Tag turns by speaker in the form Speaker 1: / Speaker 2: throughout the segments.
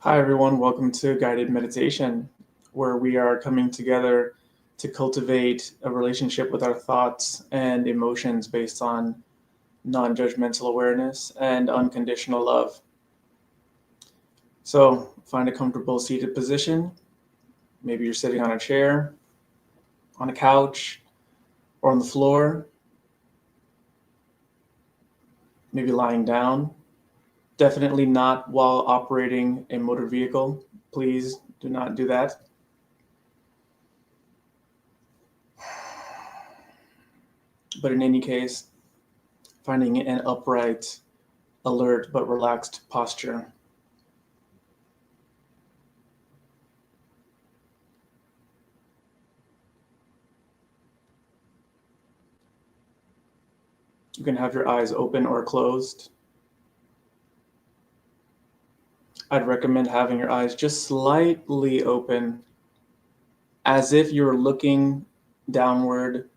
Speaker 1: Hi, everyone. Welcome to Guided Meditation, where we are coming together to cultivate a relationship with our thoughts and emotions based on non judgmental awareness and unconditional love. So, find a comfortable seated position. Maybe you're sitting on a chair, on a couch, or on the floor, maybe lying down. Definitely not while operating a motor vehicle. Please do not do that. But in any case, finding an upright, alert but relaxed posture. You can have your eyes open or closed. I'd recommend having your eyes just slightly open, as if you're looking downward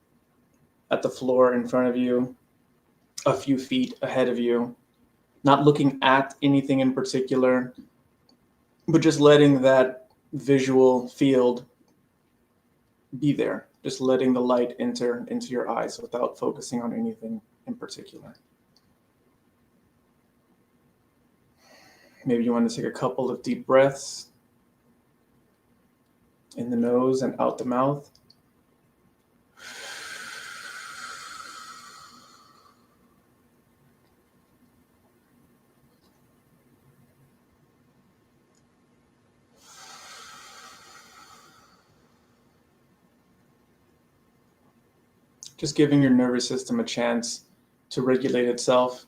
Speaker 1: at the floor in front of you, a few feet ahead of you, not looking at anything in particular, but just letting that visual field be there, just letting the light enter into your eyes without focusing on anything in particular. Maybe you want to take a couple of deep breaths in the nose and out the mouth. Just giving your nervous system a chance to regulate itself.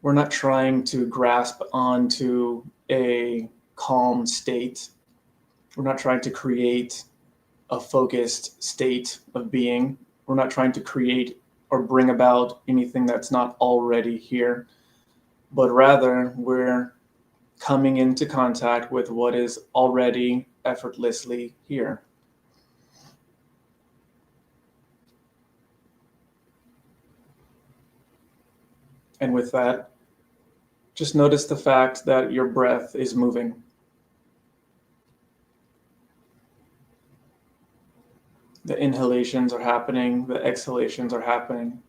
Speaker 1: We're not trying to grasp onto a calm state. We're not trying to create a focused state of being. We're not trying to create or bring about anything that's not already here, but rather we're coming into contact with what is already effortlessly here. And with that, just notice the fact that your breath is moving. The inhalations are happening, the exhalations are happening.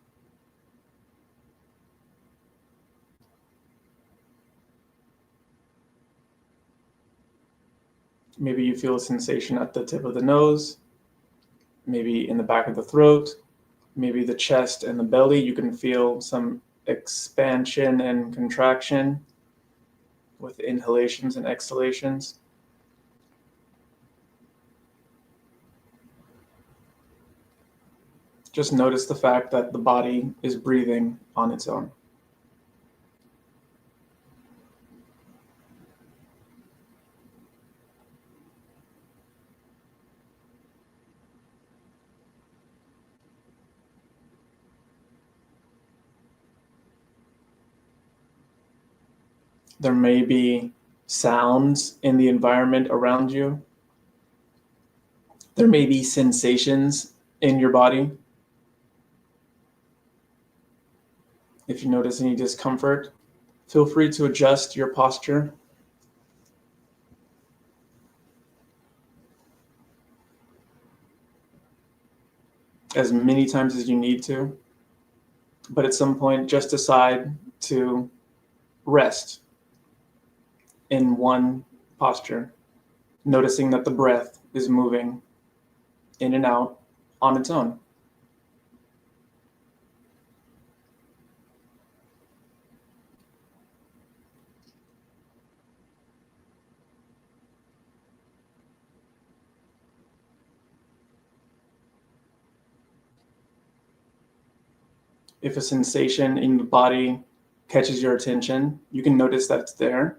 Speaker 1: Maybe you feel a sensation at the tip of the nose, maybe in the back of the throat, maybe the chest and the belly. You can feel some expansion and contraction with inhalations and exhalations. Just notice the fact that the body is breathing on its own. There may be sounds in the environment around you. There may be sensations in your body. If you notice any discomfort, feel free to adjust your posture. As many times as you need to, but at some point just decide to rest in one posture, noticing that the breath is moving in and out on its own. If a sensation in the body catches your attention, you can notice that it's there.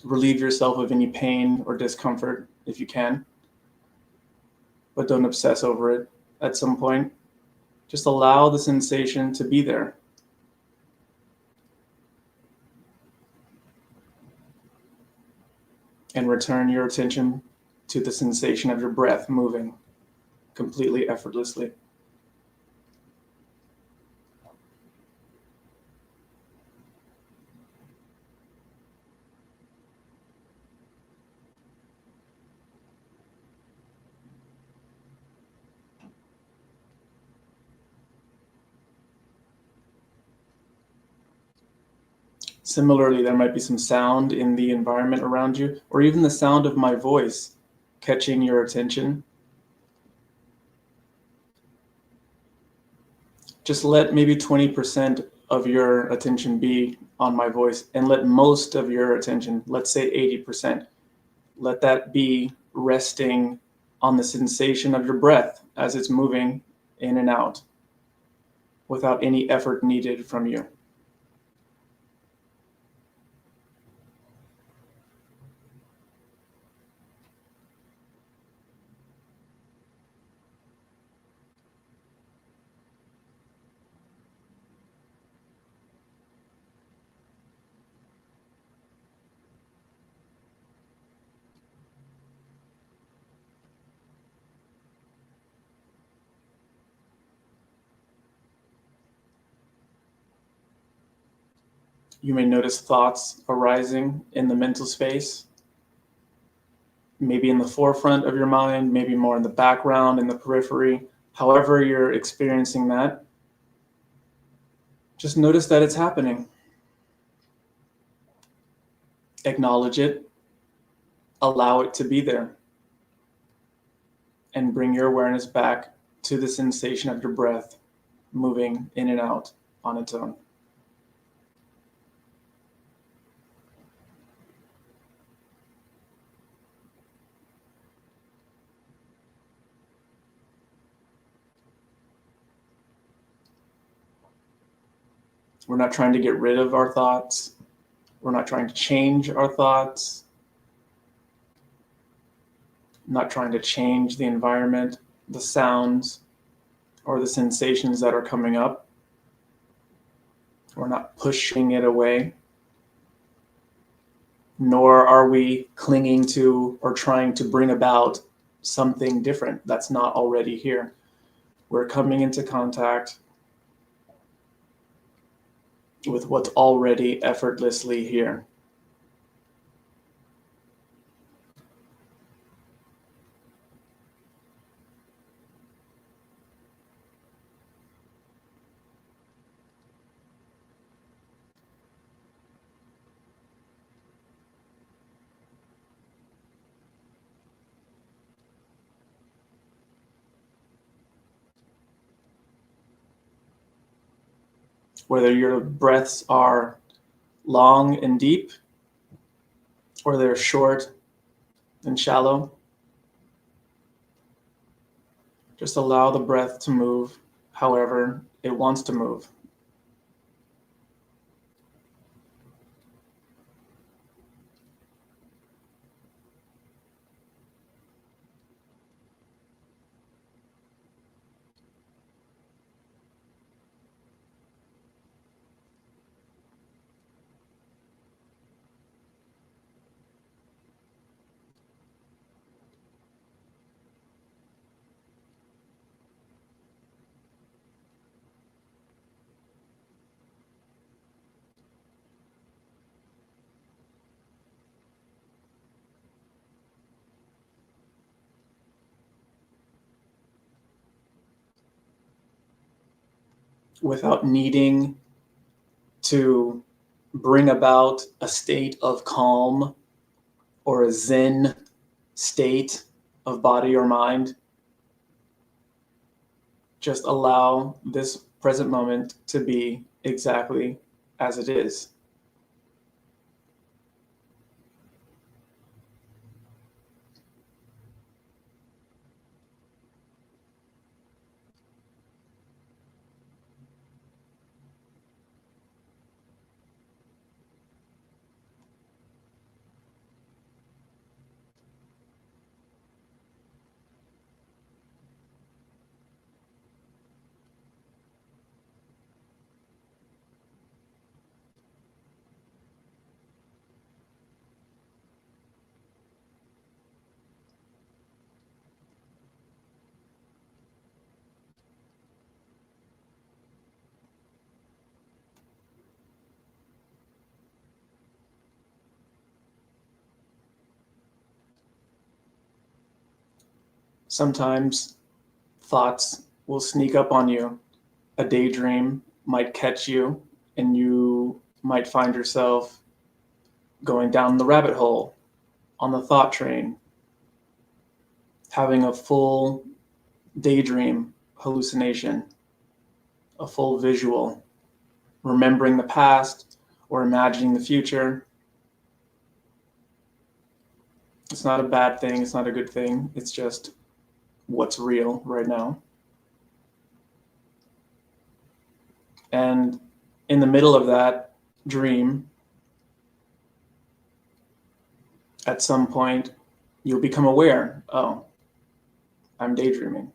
Speaker 1: Relieve yourself of any pain or discomfort if you can, but don't obsess over it at some point. Just allow the sensation to be there. And return your attention to the sensation of your breath moving completely effortlessly. Similarly, there might be some sound in the environment around you, or even the sound of my voice catching your attention. Just let maybe 20% of your attention be on my voice, and let most of your attention, let's say 80%, let that be resting on the sensation of your breath as it's moving in and out without any effort needed from you. You may notice thoughts arising in the mental space, maybe in the forefront of your mind, maybe more in the background, in the periphery. However you're experiencing that, just notice that it's happening. Acknowledge it, allow it to be there, and bring your awareness back to the sensation of your breath moving in and out on its own. We're not trying to get rid of our thoughts. We're not trying to change our thoughts. Not trying to change the environment, the sounds, or the sensations that are coming up. We're not pushing it away. Nor are we clinging to or trying to bring about something different that's not already here. We're coming into contact with what's already effortlessly here. Whether your breaths are long and deep, or they're short and shallow, just allow the breath to move however it wants to move. Without needing to bring about a state of calm or a Zen state of body or mind. Just allow this present moment to be exactly as it is. Sometimes thoughts will sneak up on you. A daydream might catch you, and you might find yourself going down the rabbit hole on the thought train, having a full daydream hallucination, a full visual, remembering the past or imagining the future. It's not a bad thing, it's not a good thing, it's just what's real right now. And in the middle of that dream, at some point, you'll become aware, oh, I'm daydreaming.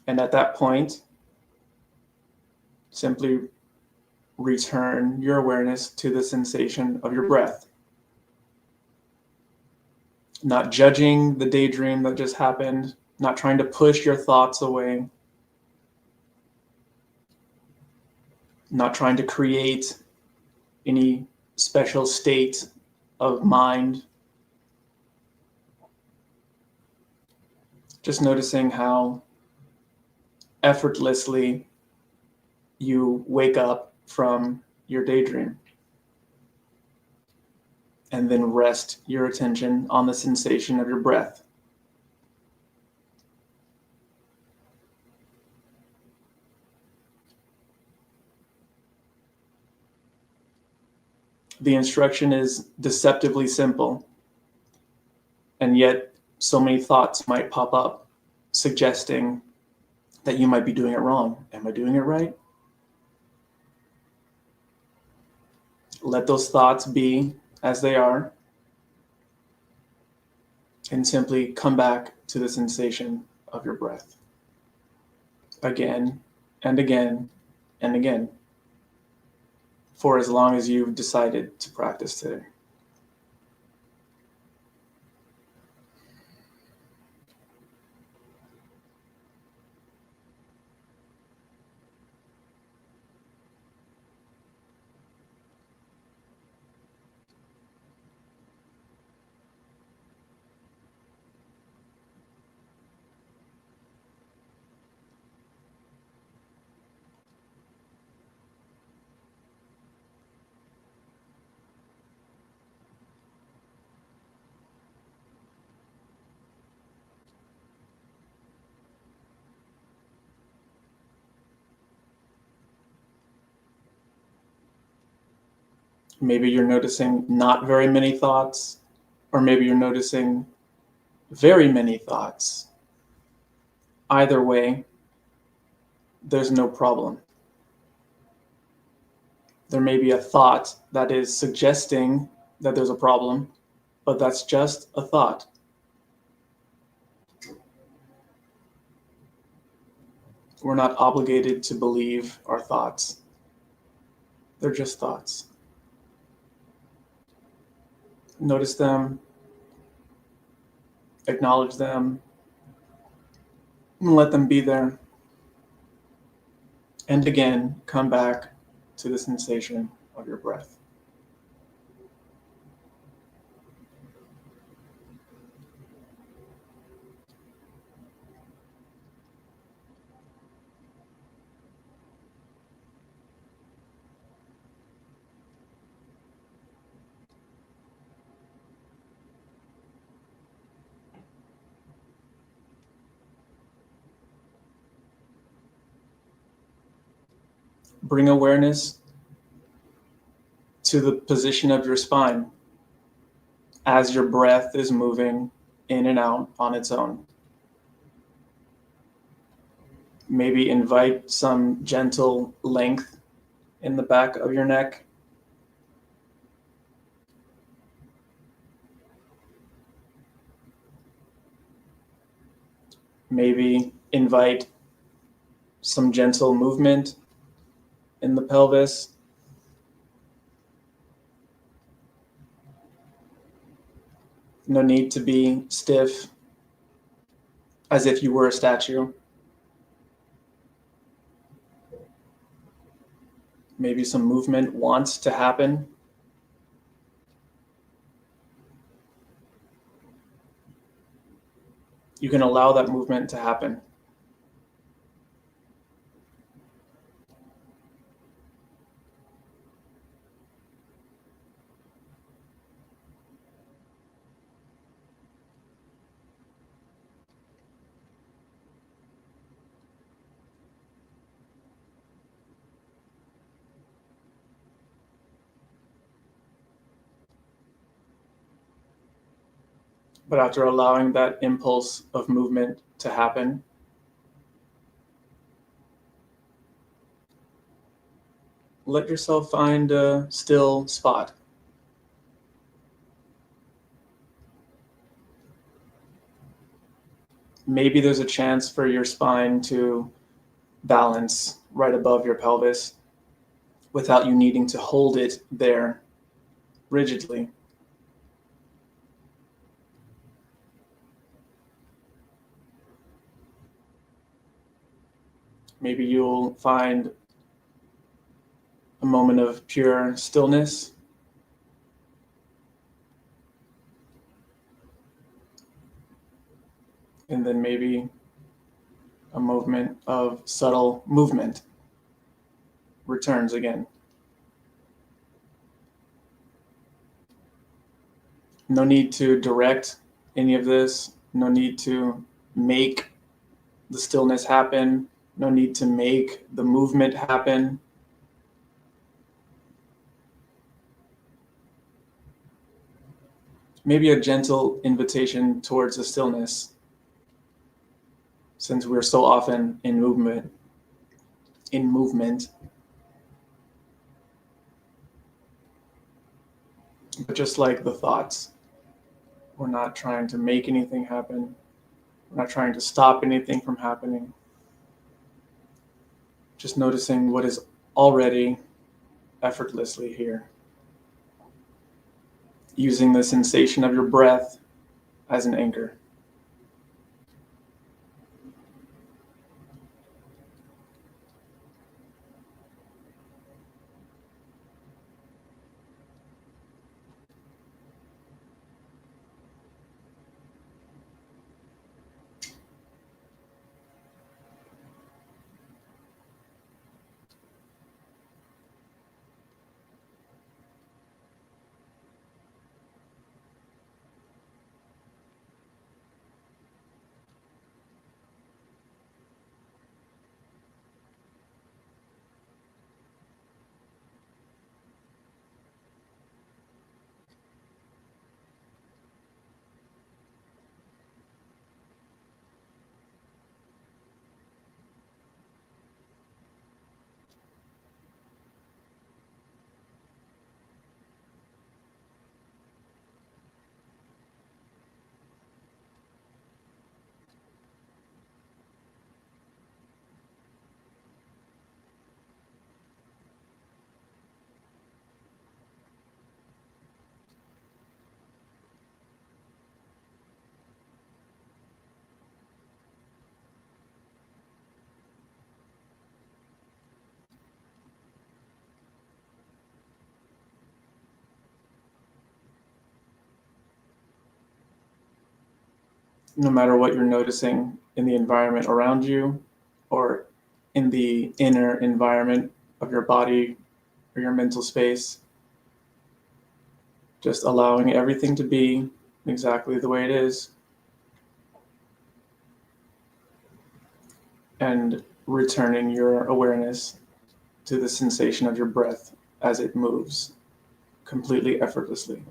Speaker 1: And at that point, simply return your awareness to the sensation of your breath. Not judging the daydream that just happened, not trying to push your thoughts away, not trying to create any special state of mind. Just noticing how effortlessly you wake up from your daydream and then rest your attention on the sensation of your breath. The instruction is deceptively simple, and yet so many thoughts might pop up suggesting that you might be doing it wrong. Am I doing it right? Let those thoughts be as they are and simply come back to the sensation of your breath again and again and again for as long as you've decided to practice today. Maybe you're noticing not very many thoughts, or maybe you're noticing very many thoughts. Either way, there's no problem. There may be a thought that is suggesting that there's a problem, but that's just a thought. We're not obligated to believe our thoughts. They're just thoughts. Notice them, acknowledge them, and let them be there. And again, come back to the sensation of your breath. Bring awareness to the position of your spine as your breath is moving in and out on its own. Maybe invite some gentle length in the back of your neck. Maybe invite some gentle movement in the pelvis. No need to be stiff, as if you were a statue. Maybe some movement wants to happen. You can allow that movement to happen. But after allowing that impulse of movement to happen, let yourself find a still spot. Maybe there's a chance for your spine to balance right above your pelvis without you needing to hold it there rigidly. Maybe you'll find a moment of pure stillness, and then maybe a movement of subtle movement returns again. No need to direct any of this. No need to make the stillness happen. No need to make the movement happen. Maybe a gentle invitation towards the stillness, since we're so often in movement. But just like the thoughts, we're not trying to make anything happen. We're not trying to stop anything from happening. Just noticing what is already effortlessly here. Using the sensation of your breath as an anchor. No matter what you're noticing in the environment around you or in the inner environment of your body or your mental space, just allowing everything to be exactly the way it is and returning your awareness to the sensation of your breath as it moves completely effortlessly.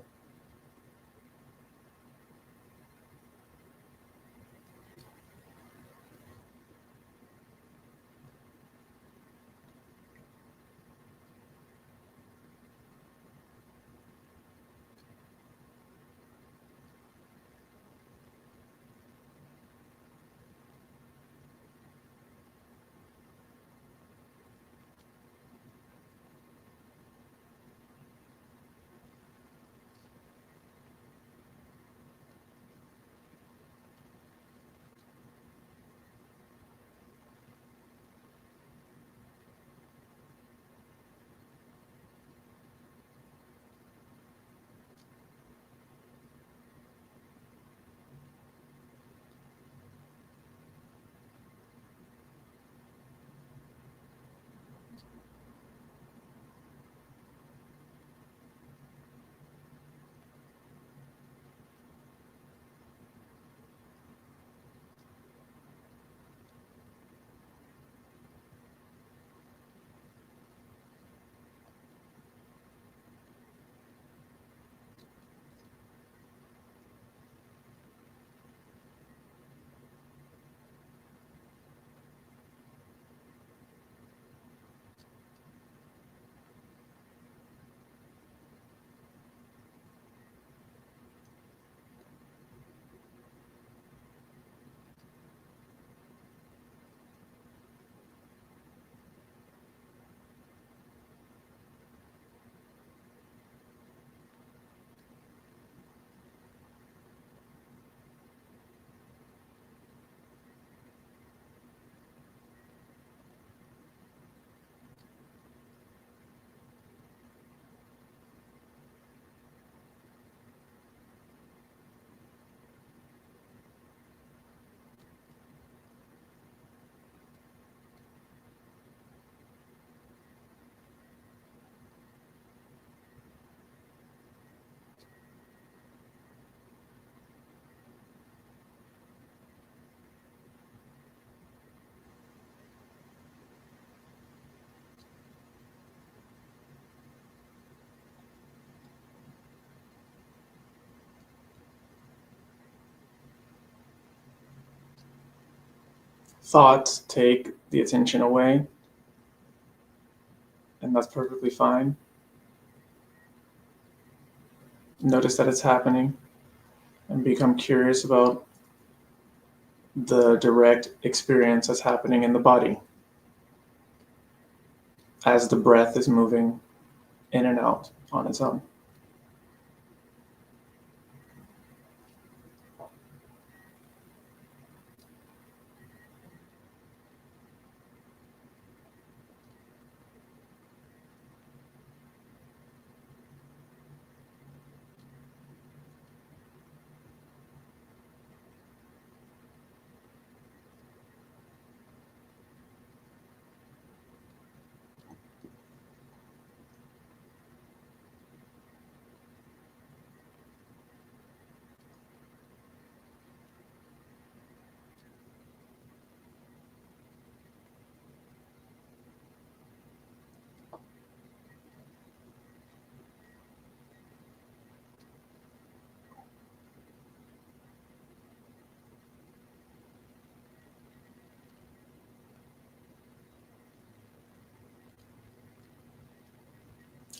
Speaker 1: thoughts take the attention away, and that's perfectly fine. Notice that it's happening and become curious about the direct experience that's happening in the body as the breath is moving in and out on its own.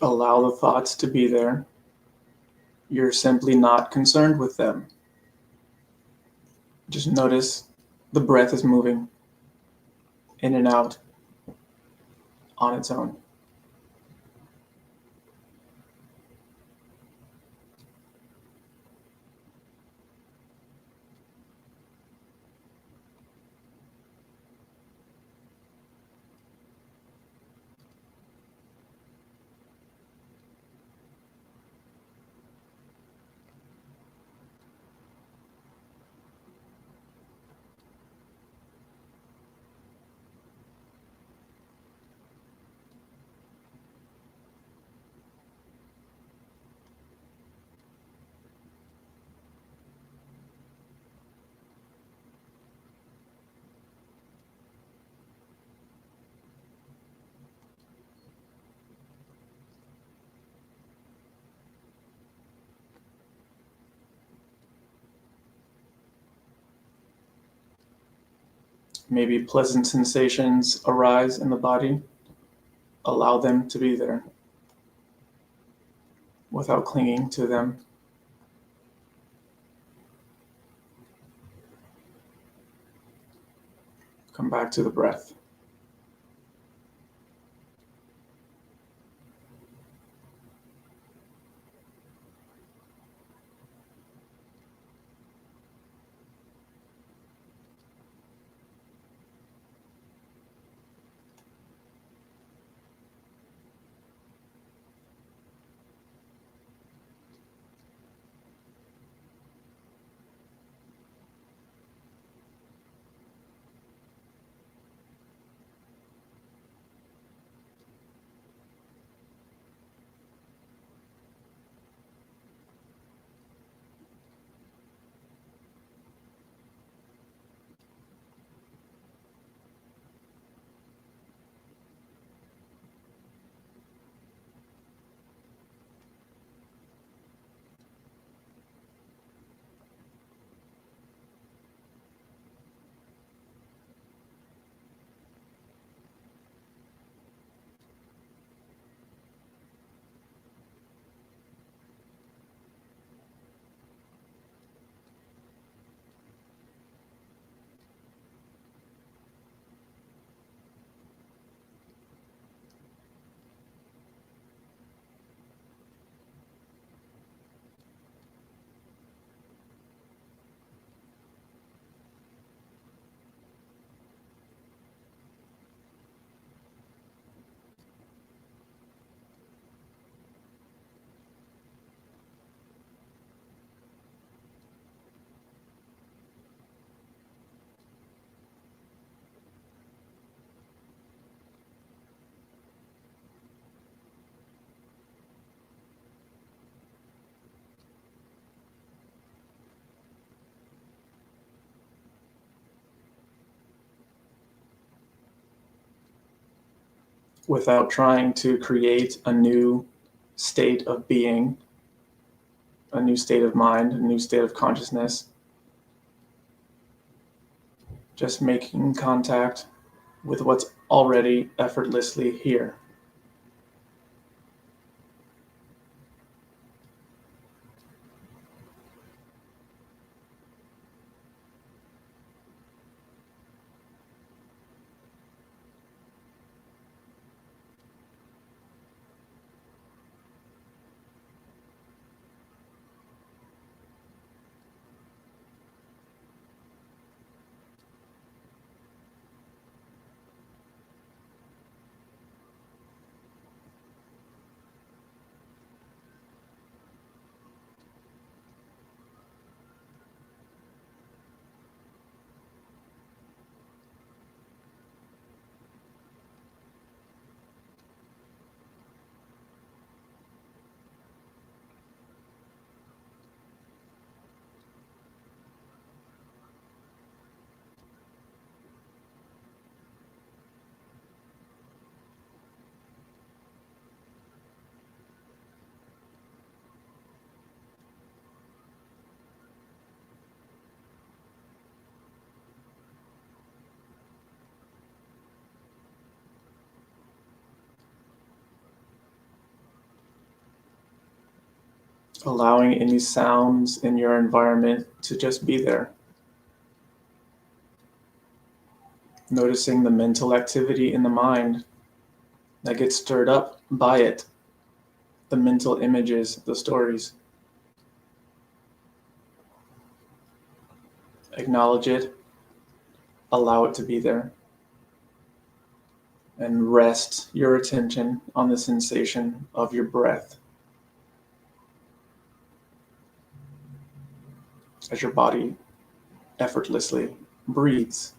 Speaker 1: Allow the thoughts to be there. You're simply not concerned with them. Just notice the breath is moving in and out on its own. Maybe pleasant sensations arise in the body. Allow them to be there without clinging to them. Come back to the breath. Without trying to create a new state of being, a new state of mind, a new state of consciousness. just making contact with what's already effortlessly here. Allowing any sounds in your environment to just be there. Noticing the mental activity in the mind that gets stirred up by it, the mental images, the stories. Acknowledge it, allow it to be there, and rest your attention on the sensation of your breath as your body effortlessly breathes.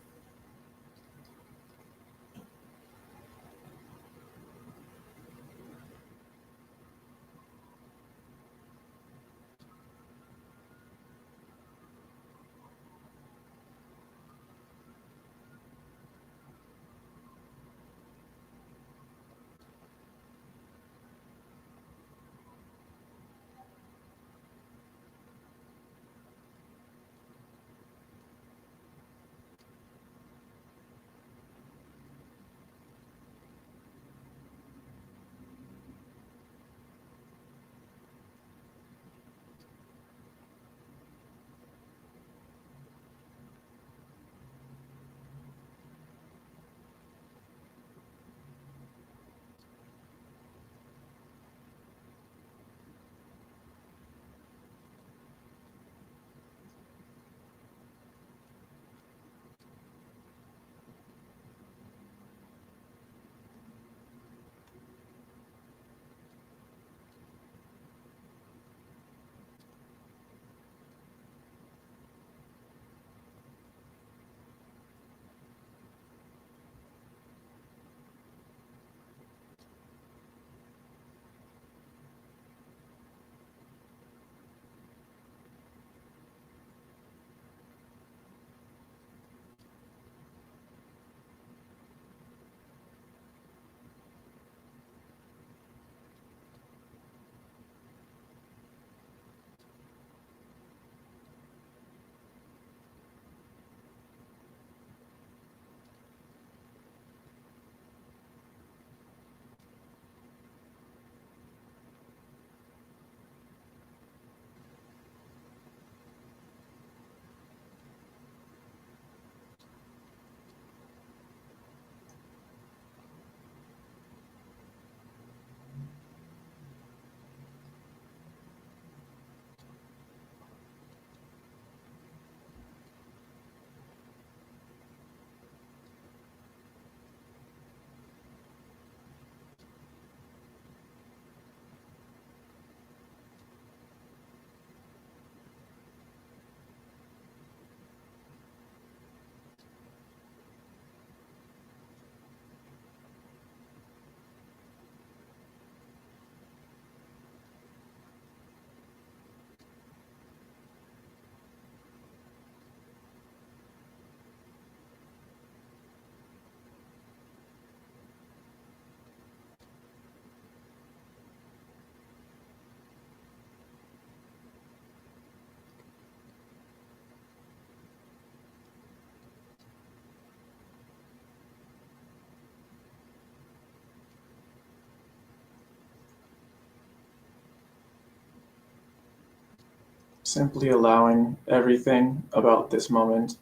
Speaker 1: Simply allowing everything about this moment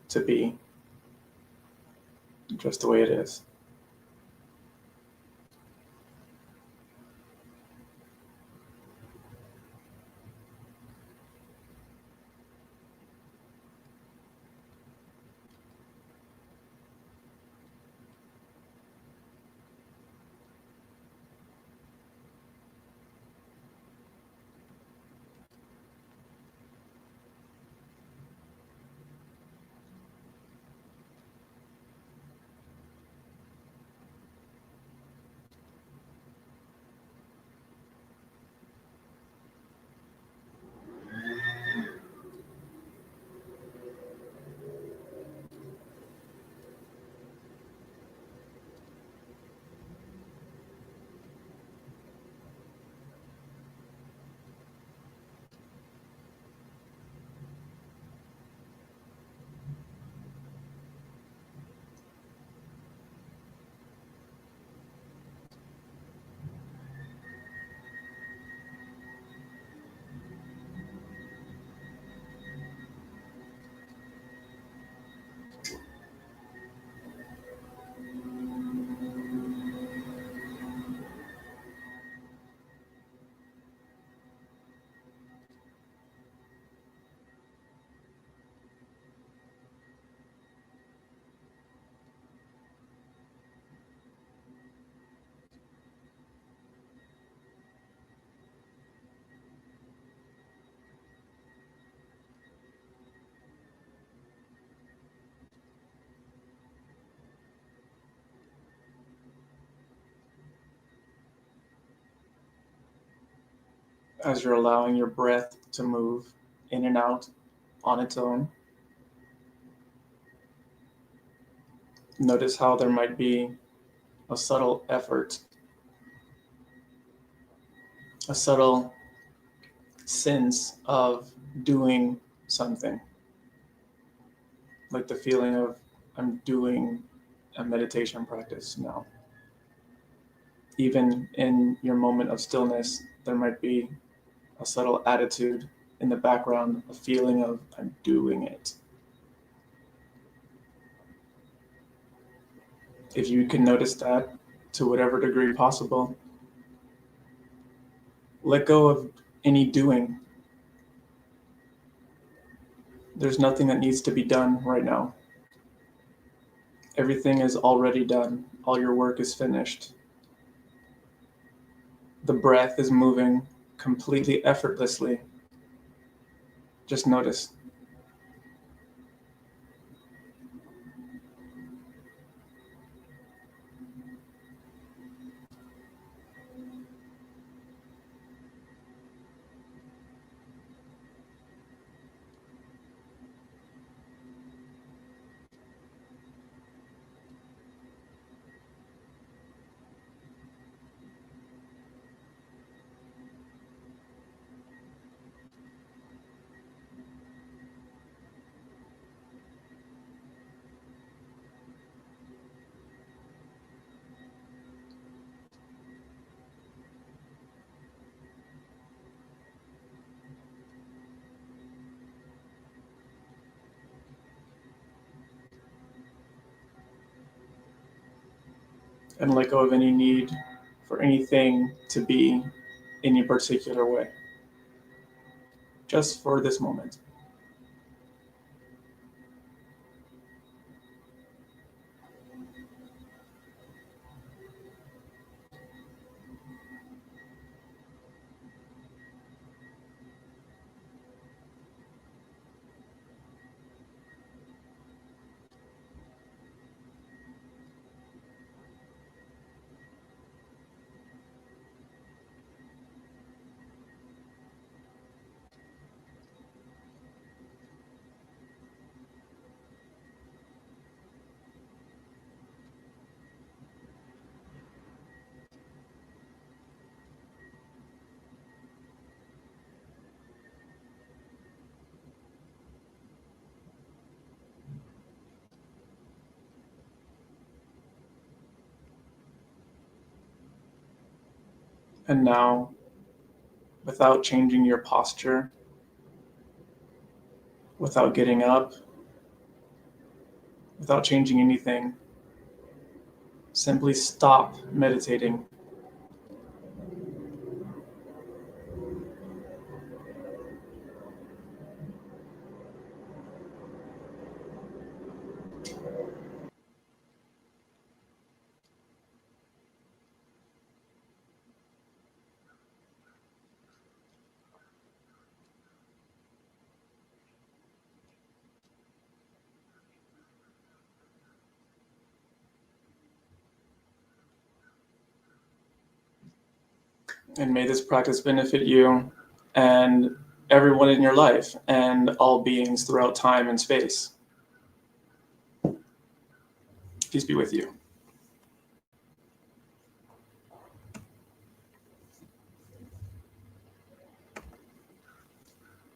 Speaker 1: to be just the way it is. As you're allowing your breath to move in and out on its own, notice how there might be a subtle effort, a subtle sense of doing something, like the feeling of I'm doing a meditation practice now. Even in your moment of stillness, there might be a subtle attitude in the background, a feeling of I'm doing it. If you can notice that to whatever degree possible, let go of any doing. There's nothing that needs to be done right now. Everything is already done. All your work is finished. The breath is moving completely effortlessly. Just notice. And let go of any need for anything to be any particular way, just for this moment. And now, without changing your posture, without getting up, without changing anything. Simply stop meditating. And may this practice benefit you and everyone in your life and all beings throughout time and space. Peace be with you.